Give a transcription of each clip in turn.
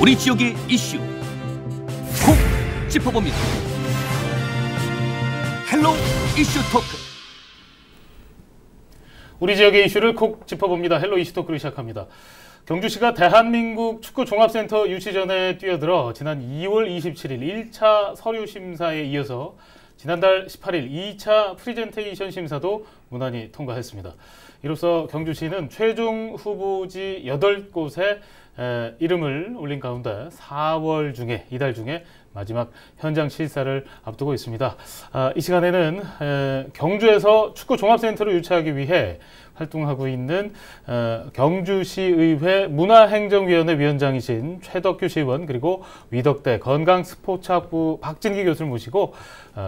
우리 지역의 이슈 콕 짚어봅니다. 헬로 이슈 토크. 우리 지역의 이슈를 콕 짚어봅니다. 헬로 이슈 토크를 시작합니다. 경주시가 대한민국 축구종합센터 유치전에 뛰어들어 지난 2월 27일 1차 서류 심사에 이어서 지난달 18일 2차 프리젠테이션 심사도 무난히 통과했습니다. 이로써 경주시는 최종 후보지 8곳에 이름을 올린 가운데 4월 중에 이달 중에 마지막 현장 실사를 앞두고 있습니다. 이 시간에는 경주에서 축구종합센터를 유치하기 위해 활동하고 있는 경주시의회 문화행정위원회 위원장이신 최덕규 시의원, 그리고 위덕대 건강스포츠학부 박진기 교수를 모시고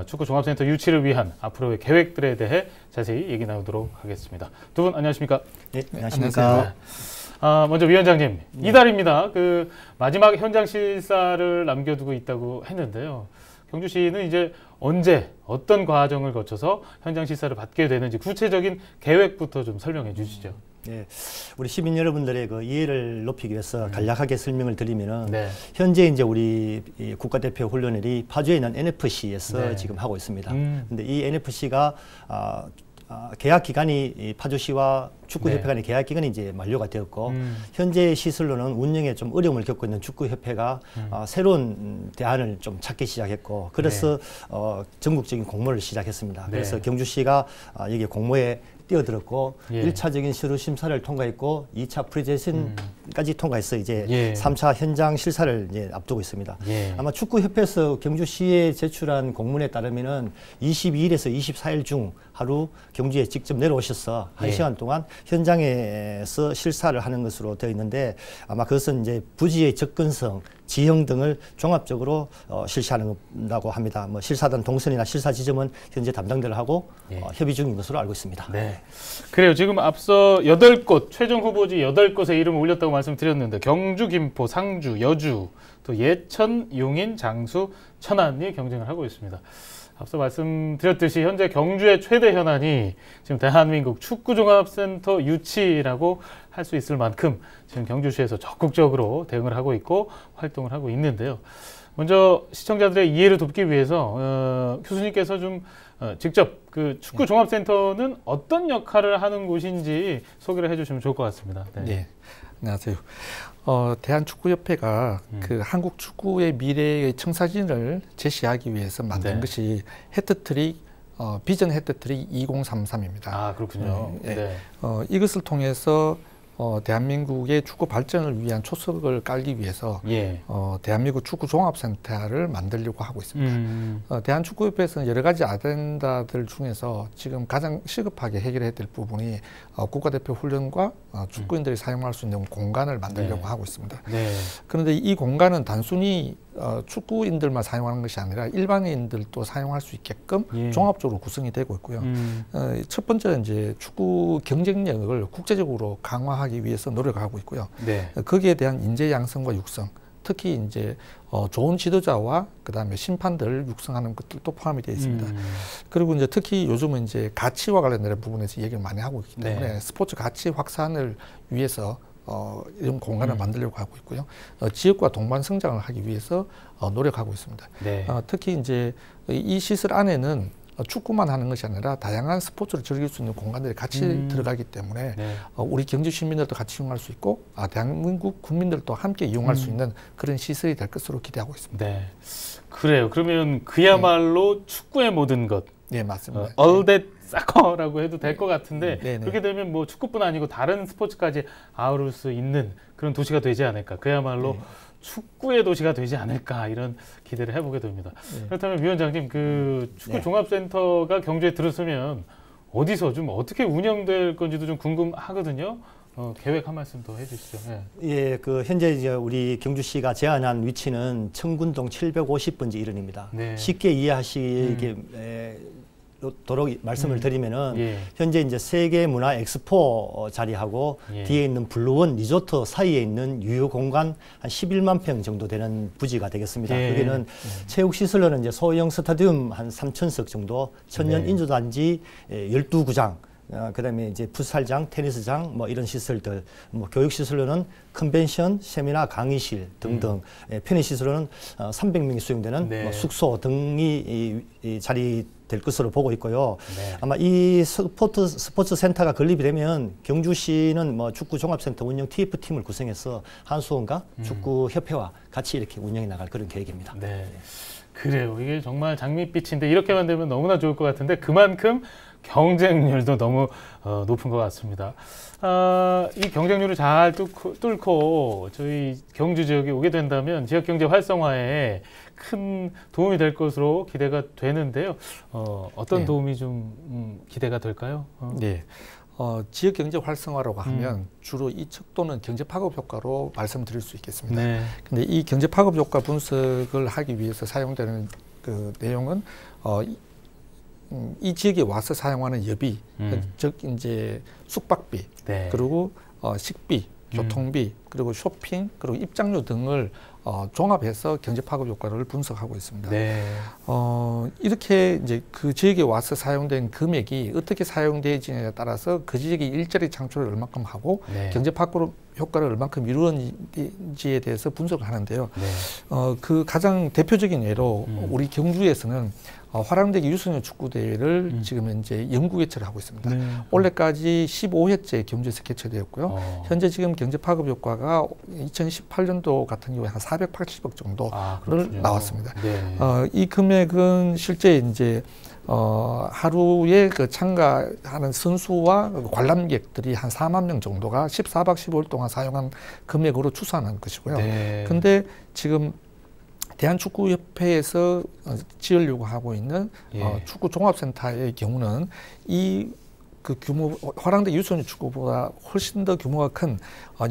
축구종합센터 유치를 위한 앞으로의 계획들에 대해 자세히 얘기 나누도록 하겠습니다. 두 분 안녕하십니까? 네, 안녕하십니까? 먼저 위원장님, 이달입니다. 그 마지막 현장 실사를 남겨두고 있다고 했는데요. 경주시는 이제 언제 어떤 과정을 거쳐서 현장 실사를 받게 되는지 구체적인 계획부터 좀 설명해 주시죠. 네, 우리 시민 여러분들의 그 이해를 높이기 위해서 간략하게 설명을 드리면은 현재 이제 우리 이 국가대표 훈련일이 파주에 있는 NFC에서 지금 하고 있습니다. 근데 이 NFC가 계약 기간이 파주시와 축구협회 간의 계약 기간이 이제 만료가 되었고 현재 시설로는 운영에 좀 어려움을 겪고 있는 축구협회가 새로운 대안을 좀 찾기 시작했고 그래서 전국적인 공모를 시작했습니다. 그래서 경주시가 여기 공모에 뛰어들었고 1차적인 서류 심사를 통과했고 2차 프리젠테이션까지 통과해서 이제 3차 현장 실사를 이제 앞두고 있습니다. 아마 축구협회에서 경주시에 제출한 공문에 따르면은 22일에서 24일 중 하루 경주에 직접 내려오셔서 1시간 동안 현장에서 실사를 하는 것으로 되어 있는데 아마 그것은 이제 부지의 접근성, 지형 등을 종합적으로 실시한다고 합니다. 뭐 실사단 동선이나 실사 지점은 현재 담당들을 하고 협의 중인 것으로 알고 있습니다. 네, 그래요. 지금 앞서 8곳, 최종 후보지 8곳에 이름을 올렸다고 말씀드렸는데 경주, 김포, 상주, 여주, 또 예천, 용인, 장수, 천안이 경쟁을 하고 있습니다. 앞서 말씀드렸듯이 현재 경주의 최대 현안이 지금 대한민국 축구종합센터 유치라고 할 수 있을 만큼 지금 경주시에서 적극적으로 대응을 하고 있고 활동을 하고 있는데요. 먼저 시청자들의 이해를 돕기 위해서 교수님께서 좀 직접 그 축구종합센터는 어떤 역할을 하는 곳인지 소개를 해주시면 좋을 것 같습니다. 네, 안녕하세요. 대한축구협회가 그 한국 축구의 미래의 청사진을 제시하기 위해서 만든 것이 해트트릭 비전 해트트릭 2033입니다. 아, 그렇군요. 이것을 통해서 대한민국의 축구 발전을 위한 초석을 깔기 위해서 대한민국 축구종합센터를 만들려고 하고 있습니다. 대한축구협회에서는 여러 가지 아젠다들 중에서 지금 가장 시급하게 해결해야 될 부분이 국가대표 훈련과 축구인들이 사용할 수 있는 공간을 만들려고 하고 있습니다. 그런데 이 공간은 단순히 축구인들만 사용하는 것이 아니라 일반인들도 사용할 수 있게끔 종합적으로 구성이 되고 있고요. 첫 번째는 이제 축구 경쟁력을 국제적으로 강화하기 위해서 노력하고 있고요. 거기에 대한 인재 양성과 육성, 특히 이제 좋은 지도자와 그다음에 심판들을 육성하는 것들도 포함이 되어 있습니다. 그리고 이제 특히 요즘은 이제 가치와 관련된 부분에서 얘기를 많이 하고 있기 때문에 스포츠 가치 확산을 위해서 이런 공간을 만들려고 하고 있고요. 지역과 동반 성장을 하기 위해서 노력하고 있습니다. 특히 이제 이 시설 안에는 축구만 하는 것이 아니라 다양한 스포츠를 즐길 수 있는 공간들이 같이 들어가기 때문에 우리 경주 시민들도 같이 이용할 수 있고 대한민국 국민들도 함께 이용할 수 있는 그런 시설이 될 것으로 기대하고 있습니다. 그래요. 그러면 그야말로 축구의 모든 것. 맞습니다. All that soccer라고 해도 될 것 같은데 그렇게 되면 뭐 축구뿐 아니고 다른 스포츠까지 아우를 수 있는 그런 도시가 되지 않을까. 그야말로 축구의 도시가 되지 않을까 이런 기대를 해보게 됩니다. 그렇다면 위원장님, 그 축구종합센터가 경주에 들어서면 어디서 좀 어떻게 운영될 건지도 좀 궁금하거든요. 계획 한 말씀 더 해주시죠. 그 현재 이제 우리 경주시가 제안한 위치는 청군동 750번지 일원입니다. 쉽게 이해하시게 도록 말씀을 드리면은 현재 이제 세계 문화 엑스포 자리하고 뒤에 있는 블루원 리조트 사이에 있는 유휴 공간 한 11만 평 정도 되는 부지가 되겠습니다. 여기는 체육 시설로는 이제 소형 스타디움 한 3,000석 정도, 천년 인조단지 12구장, 그다음에 이제 풋살장, 테니스장 뭐 이런 시설들, 뭐 교육 시설로는 컨벤션, 세미나, 강의실 등등, 편의 시설로는 300명이 수용되는 뭐 숙소 등이 이 자리될 것으로 보고 있고요. 아마 이 스포츠 센터가 건립이 되면 경주시는 뭐 축구 종합센터 운영 TF팀을 구성해서 한수원과 축구협회와 같이 이렇게 운영해 나갈 그런 계획입니다. 네. 그래요. 이게 정말 장밋빛인데 이렇게만 되면 너무나 좋을 것 같은데 그만큼 경쟁률도 너무 높은 것 같습니다. 이 경쟁률을 잘 뚫고 저희 경주 지역에 오게 된다면 지역 경제 활성화에 큰 도움이 될 것으로 기대가 되는데요. 어떤 도움이 좀 기대가 될까요? 네. 지역 경제 활성화라고 하면 주로 이측 또는 경제 파급 효과로 말씀드릴 수 있겠습니다. 근데 이 경제 파급 효과 분석을 하기 위해서 사용되는 그 내용은 이 지역에 와서 사용하는 여비, 즉 이제 숙박비, 그리고 식비, 교통비, 그리고 쇼핑, 그리고 입장료 등을 종합해서 경제 파급 효과를 분석하고 있습니다. 이렇게 이제 그 지역에 와서 사용된 금액이 어떻게 사용되지에 따라서 그 지역이 일자리 창출을 얼마큼 하고 경제 파급 효과를 얼마큼 이루었는지에 대해서 분석을 하는데요. 그 가장 대표적인 예로 우리 경주에서는 화랑대기 유소년 축구대회를 지금 이제 영구 개최를 하고 있습니다. 올해까지 15회째 경주에서 개최되었고요. 현재 지금 경제 파급 효과가 2018년도 같은 경우에 한 480억 정도를 나왔습니다. 이 금액은 실제 이제 하루에 그 참가하는 선수와 관람객들이 한 4만 명 정도가 14박 15일 동안 사용한 금액으로 추산한 것이고요. 근데 지금 대한축구협회에서 지으려고 하고 있는 축구 종합센터의 경우는 이 그 규모 화랑대 유소년 축구보다 훨씬 더 규모가 큰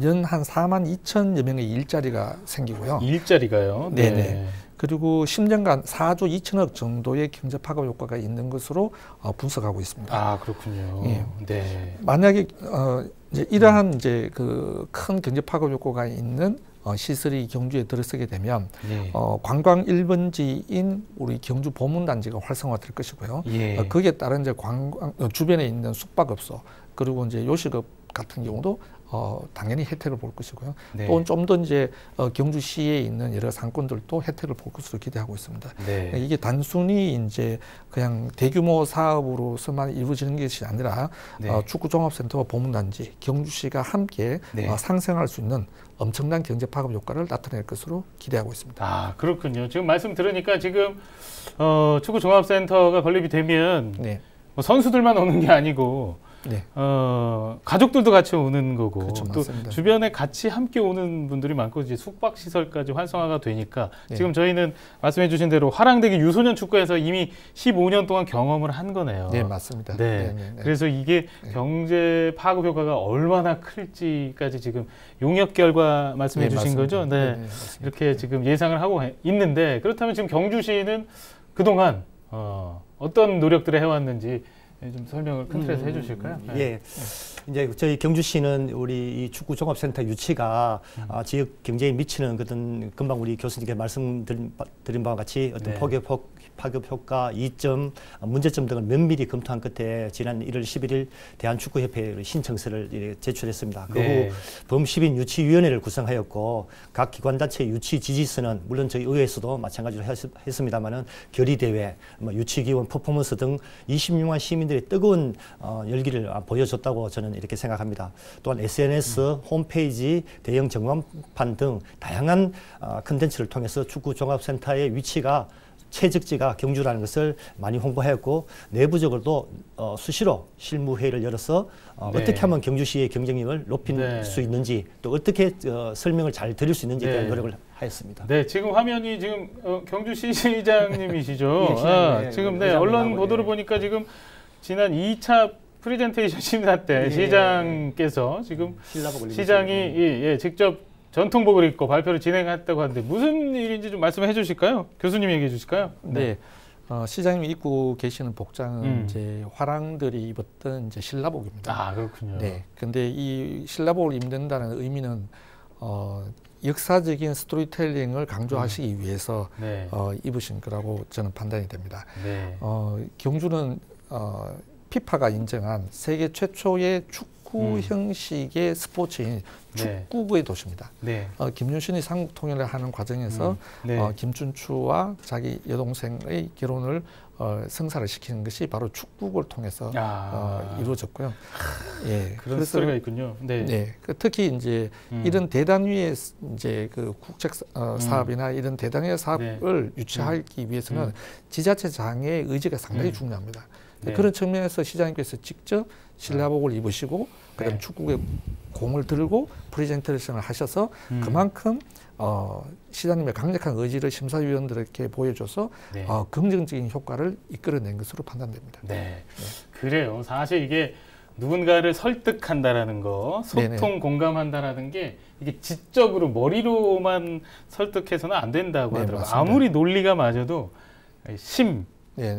연 한 4만 2천여 명의 일자리가 생기고요. 일자리가요? 네네. 그리고 10년간 4조 2천억 정도의 경제 파급 효과가 있는 것으로 분석하고 있습니다. 아, 그렇군요. 네. 만약에 이제 이러한 이제 그 큰 경제 파급 효과가 있는 시설이 경주에 들어서게 되면 관광 1번지인 우리 경주 보문단지가 활성화될 것이고요. 거기에 따른 이제 관광 주변에 있는 숙박업소 그리고 이제 요식업 같은 경우도 당연히 혜택을 볼 것이고요. 또 좀 더 이제 경주시에 있는 여러 상권들도 혜택을 볼 것으로 기대하고 있습니다. 이게 단순히 이제 그냥 대규모 사업으로서만 이루어지는 것이 아니라 축구종합센터와 보문단지, 경주시가 함께 상생할 수 있는 엄청난 경제 파급 효과를 나타낼 것으로 기대하고 있습니다. 아, 그렇군요. 지금 말씀 들으니까 지금 축구종합센터가 건립이 되면 뭐 선수들만 오는 게 아니고 가족들도 같이 오는 거고 그렇죠, 또 맞습니다. 주변에 같이 함께 오는 분들이 많고 이제 숙박시설까지 활성화가 되니까 지금 저희는 말씀해 주신 대로 화랑대기 유소년 축구에서 이미 15년 동안 경험을 한 거네요. 네, 맞습니다. 그래서 이게 경제 파급 효과가 얼마나 클지까지 지금 용역 결과 말씀해 주신 거죠? 이렇게 지금 예상을 하고 있는데 그렇다면 지금 경주시는 그동안 어떤 노력들을 해왔는지 좀 설명을 큰 틀에서 해주실까요? 이제 저희 경주시는 우리 이 축구 종합센터 유치가 지역 경제에 미치는 그런 금방 우리 교수님께 말씀드린 바와 같이 어떤 파급 효과, 이점, 문제점 등을 면밀히 검토한 끝에 지난 1월 11일 대한축구협회에 신청서를 제출했습니다. 그 후 범시민 유치위원회를 구성하였고 각 기관단체 유치 지지서는 물론 저희 의회에서도 마찬가지로 했습니다마는 결의대회, 유치기원 퍼포먼스 등 26만 시민들의 뜨거운 열기를 보여줬다고 저는 이렇게 생각합니다. 또한 SNS, 홈페이지, 대형 전광판 등 다양한 컨텐츠를 통해서 축구종합센터의 위치가 최적지가 경주라는 것을 많이 홍보하였고 내부적으로도 수시로 실무회의를 열어서 어떻게 하면 경주시의 경쟁력을 높일 수 있는지 또 어떻게 설명을 잘 드릴 수 있는지에 대한 노력을 하였습니다. 네, 지금 화면이 지금 경주시 시장님이시죠? 지금 언론 보도를 보니까 지금 지난 2차 프리젠테이션 심사 때 시장께서 지금 시장이 직접 전통복을 입고 발표를 진행했다고 하는데 무슨 일인지 좀 말씀해 주실까요? 교수님 얘기해 주실까요? 시장님이 입고 계시는 복장은 이제 화랑들이 입었던 이제 신라복입니다. 아, 그렇군요. 근데 이 신라복을 입는다는 의미는 역사적인 스토리텔링을 강조하시기 위해서 입으신 거라고 저는 판단이 됩니다. 경주는 피파가 인정한 세계 최초의 축구 형식의 스포츠인 축구의 도시입니다. 네. 김윤신이 삼국 통일을 하는 과정에서 김춘추와 자기 여동생의 결혼을 성사를 시키는 것이 바로 축구를 통해서 이루어졌고요. 예, 그런 스토리가 있군요. 네. 네. 특히 이제 이런 대단위의 이제 그 국책 사업이나 이런 대단위의 사업을 유치하기 위해서는 지자체장의 의지가 상당히 중요합니다. 그런 측면에서 시장님께서 직접 신라복을 입으시고 그다음 축구의 공을 들고 프레젠테이션을 하셔서 그만큼 시장님의 강력한 의지를 심사위원들에게 보여줘서 긍정적인 효과를 이끌어낸 것으로 판단됩니다. 네. 그래요. 사실 이게 누군가를 설득한다라는 거, 소통, 공감한다라는 게 이게 지적으로 머리로만 설득해서는 안 된다고 하더라고요. 맞습니다. 아무리 논리가 맞아도 심,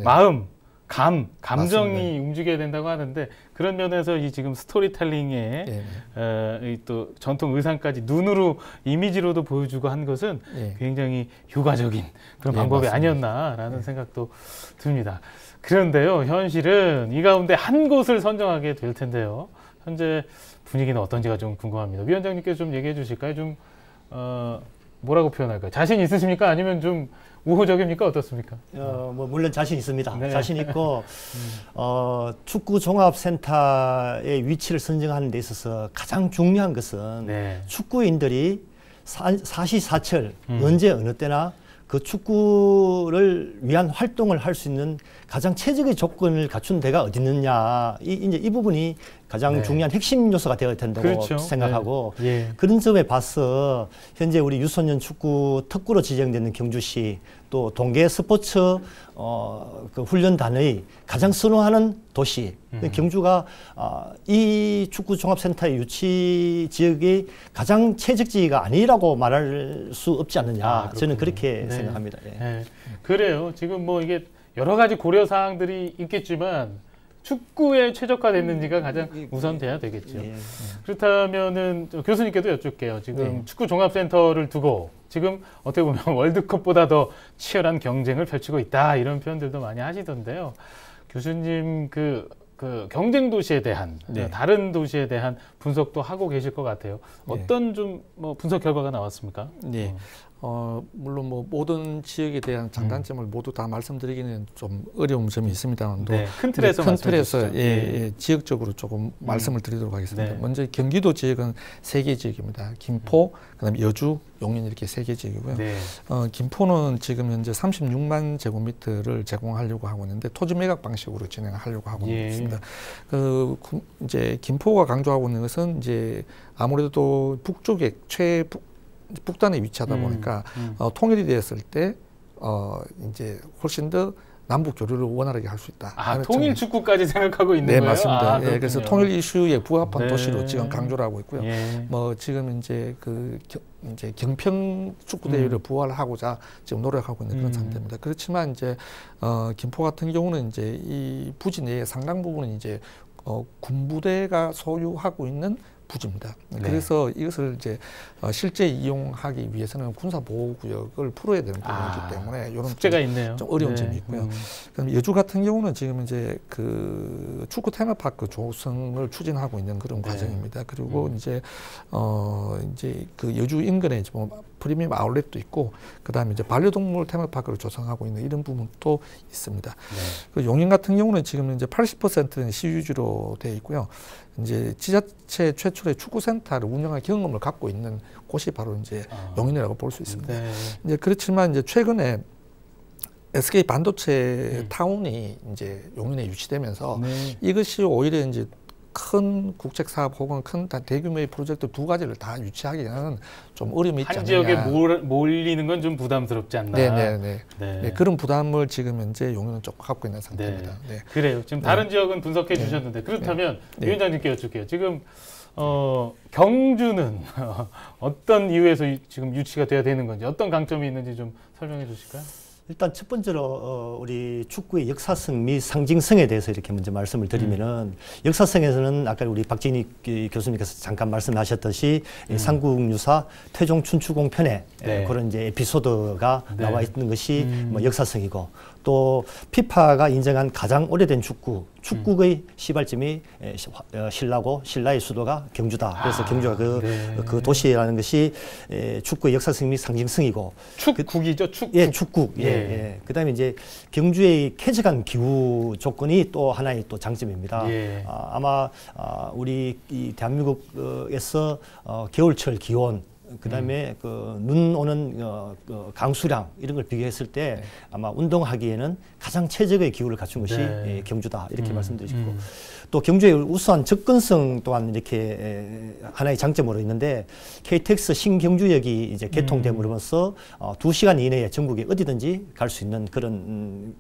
마음, 감정이 맞습니다. 움직여야 된다고 하는데 그런 면에서 이 지금 스토리텔링에 이 또 전통 의상까지 눈으로 이미지로도 보여주고 한 것은 굉장히 효과적인 그런 방법이 맞습니다. 아니었나라는 생각도 듭니다. 그런데요, 현실은 이 가운데 한 곳을 선정하게 될 텐데요. 현재 분위기는 어떤지가 좀 궁금합니다. 위원장님께서 좀 얘기해 주실까요? 좀 뭐라고 표현할까요? 자신 있으십니까? 아니면 좀 우호적입니까? 어떻습니까? 뭐 물론 자신 있습니다. 자신 있고 축구 종합센터의 위치를 선정하는 데 있어서 가장 중요한 것은 축구인들이 사시사철 언제 어느 때나 그 축구를 위한 활동을 할 수 있는 가장 최적의 조건을 갖춘 데가 어디 있느냐. 이제 이 부분이 가장 중요한 핵심 요소가 되어야 된다고 생각하고 그런 점에 봐서 현재 우리 유소년 축구 특구로 지정되는 경주시 또 동계 스포츠 그 훈련단의 가장 선호하는 도시 경주가 이 축구 종합센터의 유치 지역이 가장 최적지가 아니라고 말할 수 없지 않느냐. 저는 그렇게 생각합니다. 그래요. 지금 뭐 이게 여러 가지 고려 사항들이 있겠지만 축구에 최적화됐는지가 가장 우선돼야 되겠죠. 그렇다면은 교수님께도 여쭙게요. 지금 축구 종합센터를 두고 지금 어떻게 보면 월드컵보다 더 치열한 경쟁을 펼치고 있다 이런 표현들도 많이 하시던데요. 교수님 그 경쟁 도시에 대한 다른 도시에 대한 분석도 하고 계실 것 같아요. 어떤 좀 뭐 분석 결과가 나왔습니까? 물론 뭐 모든 지역에 대한 장단점을 모두 다 말씀드리기는 좀 어려운 점이 있습니다만도 큰 틀에서 지역적으로 조금 말씀을 드리도록 하겠습니다. 먼저 경기도 지역은 3개 지역입니다. 김포, 그다음에 여주, 용인 이렇게 3개 지역이고요. 김포는 지금 현재 36만 제곱미터를 제공하려고 하고 있는데 토지 매각 방식으로 진행하려고 하고 있습니다. 이제 김포가 강조하고 있는 것은 이제 아무래도 북쪽에 북단에 위치하다 보니까 통일이 되었을 때 이제 훨씬 더 남북 교류를 원활하게 할 수 있다. 통일 축구까지 생각하고 있는 거예요? 네, 맞습니다. 그래서 통일 이슈에 부합한 도시로 지금 강조를 하고 있고요. 뭐 지금 이제 이제 경평 축구 대회를 부활하고자 지금 노력하고 있는 그런 상태입니다. 그렇지만 이제 김포 같은 경우는 이제 이 부지 내에 상당 부분은 이제 군부대가 소유하고 있는 부지입니다. 그래서 이것을 이제 실제 이용하기 위해서는 군사보호구역을 풀어야 되는 부분이기 때문에 이런 숙제가 있네요. 좀 어려운 점이 있고요. 그럼 여주 같은 경우는 지금 이제 그 축구 테마파크 조성을 추진하고 있는 그런 과정입니다. 그리고 이제 그 여주 인근에 뭐 프리미엄 아울렛도 있고, 그다음에 이제 반려동물 테마파크를 조성하고 있는 이런 부분도 있습니다. 그 용인 같은 경우는 지금 이제 80%는 시유지로 되어 있고요. 이제 지자체 최초의 축구센터를 운영할 경험을 갖고 있는 곳이 바로 이제 용인이라고 볼 수 있습니다. 이제 그렇지만 이제 최근에 SK 반도체 타운이 이제 용인에 유치되면서 이것이 오히려 이제 큰 국책 사업 혹은 큰 대규모의 프로젝트 두 가지를 다 유치하기에는 좀 어려움이 있지 않느냐. 한 지역에 몰리는 건 좀 부담스럽지 않나. 네, 그런 부담을 지금 현재 용인은 조금 갖고 있는 상태입니다. 그래요. 지금 다른 지역은 분석해 주셨는데 그렇다면 위원장님께 여쭐게요. 지금 경주는 어떤 이유에서 지금 유치가 돼야 되는 건지, 어떤 강점이 있는지 좀 설명해 주실까요? 일단 첫 번째로 우리 축구의 역사성 및 상징성에 대해서 이렇게 먼저 말씀을 드리면은 역사성에서는 아까 우리 박진희 교수님께서 잠깐 말씀하셨듯이 삼국유사 태종 춘추공 편에 그런 이제 에피소드가 나와 있는 것이 뭐 역사성이고, 또 피파가 인정한 가장 오래된 축구의 시발점이 신라고 신라의 수도가 경주다. 그래서 경주가 그 도시라는 것이 축구의 역사성이 상징성이고 축국이죠. 축국. 예, 축국. 예. 그다음에 이제 경주의 쾌적한 기후 조건이 또 하나의 또 장점입니다. 아마 우리 이 대한민국에서 겨울철 기온 그다음에 그 눈 오는 강수량 이런 걸 비교했을 때 아마 운동하기에는 가장 최적의 기후를 갖춘 것이 경주다 이렇게 말씀드리고 또 경주의 우수한 접근성 또한 이렇게 하나의 장점으로 있는데 KTX 신경주역이 이제 개통됨으로써 2시간 이내에 전국에 어디든지 갈 수 있는 그런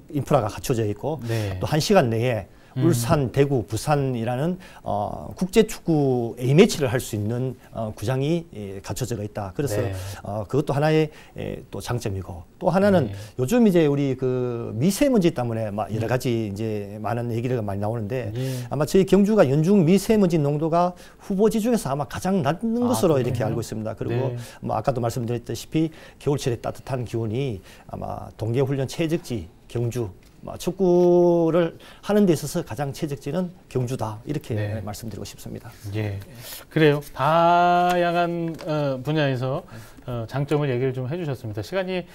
인프라가 갖춰져 있고 또 1시간 내에 울산, 대구, 부산이라는 국제축구 A매치를 할 수 있는 구장이 갖춰져 있다. 그래서 그것도 하나의 또 장점이고 또 하나는 요즘 이제 우리 그 미세먼지 때문에 막 여러 가지 이제 많은 얘기가 많이 나오는데 아마 저희 경주가 연중 미세먼지 농도가 후보지 중에서 아마 가장 낮은 것으로 이렇게 알고 있습니다. 그리고 뭐 아까도 말씀드렸다시피 겨울철에 따뜻한 기온이 아마 동계훈련 최적지 경주 축구를 하는 데 있어서 가장 최적지는 경주다 이렇게 말씀드리고 싶습니다. 예, 그래요. 다양한 분야에서 장점을 얘기를 좀 해주셨습니다. 시간이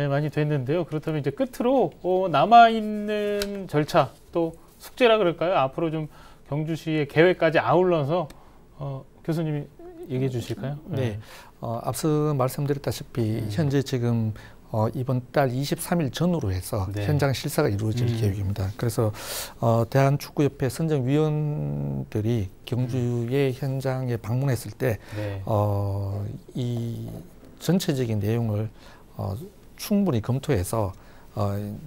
많이 됐는데요. 그렇다면 이제 끝으로 남아 있는 절차 또 숙제라 그럴까요? 앞으로 좀 경주시의 계획까지 아울러서 교수님이 얘기해 주실까요? 네, 앞서 말씀드렸다시피 현재 지금 이번 달 23일 전후로 해서 현장 실사가 이루어질 계획입니다. 그래서 대한축구협회 선정위원들이 경주의 현장에 방문했을 때 이 전체적인 내용을 충분히 검토해서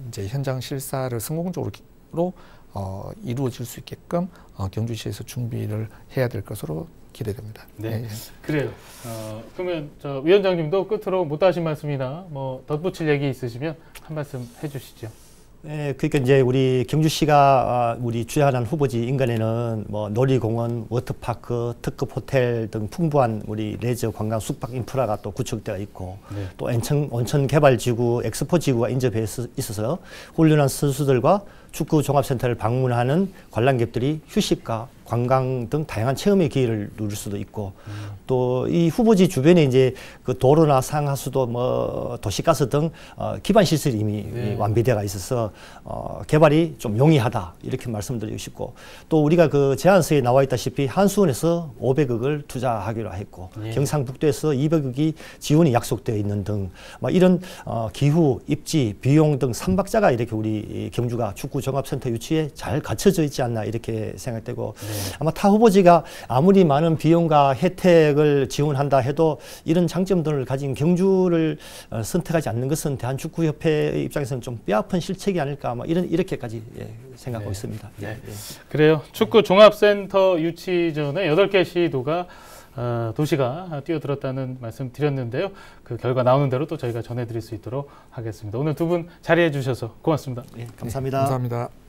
이제 현장 실사를 성공적으로 이루어질 수 있게끔 경주시에서 준비를 해야 될 것으로 기대됩니다. 네, 그래요. 그러면 저 위원장님도 끝으로 못하신 말씀이나 뭐 덧붙일 얘기 있으시면 한 말씀 해주시죠. 네, 그러니까 이제 우리 경주시가 우리 주야한 후보지 인근에는 뭐 놀이공원, 워터파크, 특급 호텔 등 풍부한 우리 레저 관광 숙박 인프라가 또 구축되어 있고 또 온천 개발지구, 엑스포지구가 인접해 있어서 훈련한 선수들과 축구 종합센터를 방문하는 관람객들이 휴식과 관광 등 다양한 체험의 기회를 누릴 수도 있고 또 이 후보지 주변에 이제 그 도로나 상하수도 뭐 도시가스 등 기반 시설이 이미 완비되어 있어서 개발이 좀 용이하다 이렇게 말씀드리고 싶고 또 우리가 그 제안서에 나와 있다시피 한수원에서 500억을 투자하기로 했고 경상북도에서 200억이 지원이 약속되어 있는 등 이런 기후, 입지, 비용 등 3박자가 이렇게 우리 경주가 축구 종합센터 유치에 잘 갖춰져 있지 않나 이렇게 생각되고 아마 타 후보지가 아무리 많은 비용과 혜택을 지원한다 해도 이런 장점들을 가진 경주를 선택하지 않는 것은 대한축구협회 입장에서는 좀 뼈아픈 실책이 아닐까 아마 이렇게까지 생각하고 있습니다. 그래요. 축구 종합센터 유치 전에 8개 시도가 도시가 뛰어들었다는 말씀 드렸는데요. 그 결과 나오는 대로 또 저희가 전해드릴 수 있도록 하겠습니다. 오늘 두 분 자리해 주셔서 고맙습니다. 감사합니다. 감사합니다.